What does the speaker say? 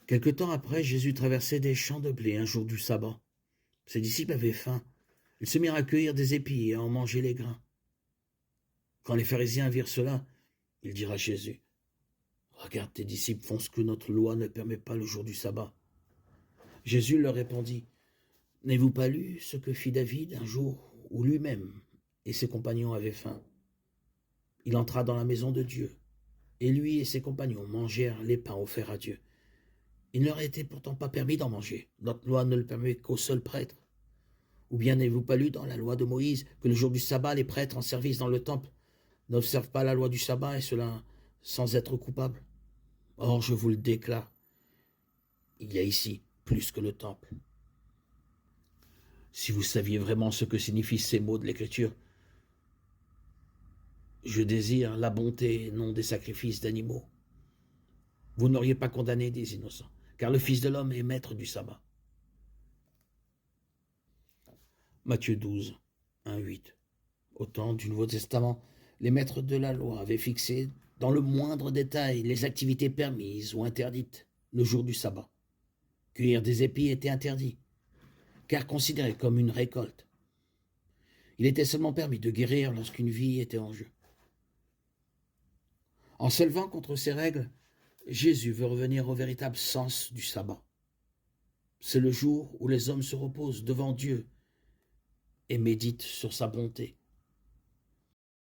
Quelque temps après, Jésus traversait des champs de blé un jour du sabbat. Ses disciples avaient faim. Ils se mirent à cueillir des épis et à en manger les grains. Quand les pharisiens virent cela, ils dirent à Jésus, « Regarde, tes disciples font ce que notre loi ne permet pas le jour du sabbat. » Jésus leur répondit, « N'avez-vous pas lu ce que fit David un jour où lui-même et ses compagnons avaient faim? Il entra dans la maison de Dieu, et lui et ses compagnons mangèrent les pains offerts à Dieu. Il ne leur était pourtant pas permis d'en manger. Notre loi ne le permet qu'aux seuls prêtres. Ou bien n'avez-vous pas lu dans la loi de Moïse que le jour du sabbat, les prêtres en service dans le temple n'observent pas la loi du sabbat, et cela sans être coupables? Or, je vous le déclare, il y a ici plus que le temple. Si vous saviez vraiment ce que signifient ces mots de l'Écriture, je désire la bonté et non des sacrifices d'animaux, vous n'auriez pas condamné des innocents, car le Fils de l'homme est maître du sabbat. Matthieu 12, 1-8. Au temps du Nouveau Testament, les maîtres de la loi avaient fixé dans le moindre détail les activités permises ou interdites le jour du sabbat. Cueillir des épis était interdit, car considéré comme une récolte. Il était seulement permis de guérir lorsqu'une vie était en jeu. En s'élevant contre ces règles, Jésus veut revenir au véritable sens du sabbat. C'est le jour où les hommes se reposent devant Dieu et méditent sur sa bonté.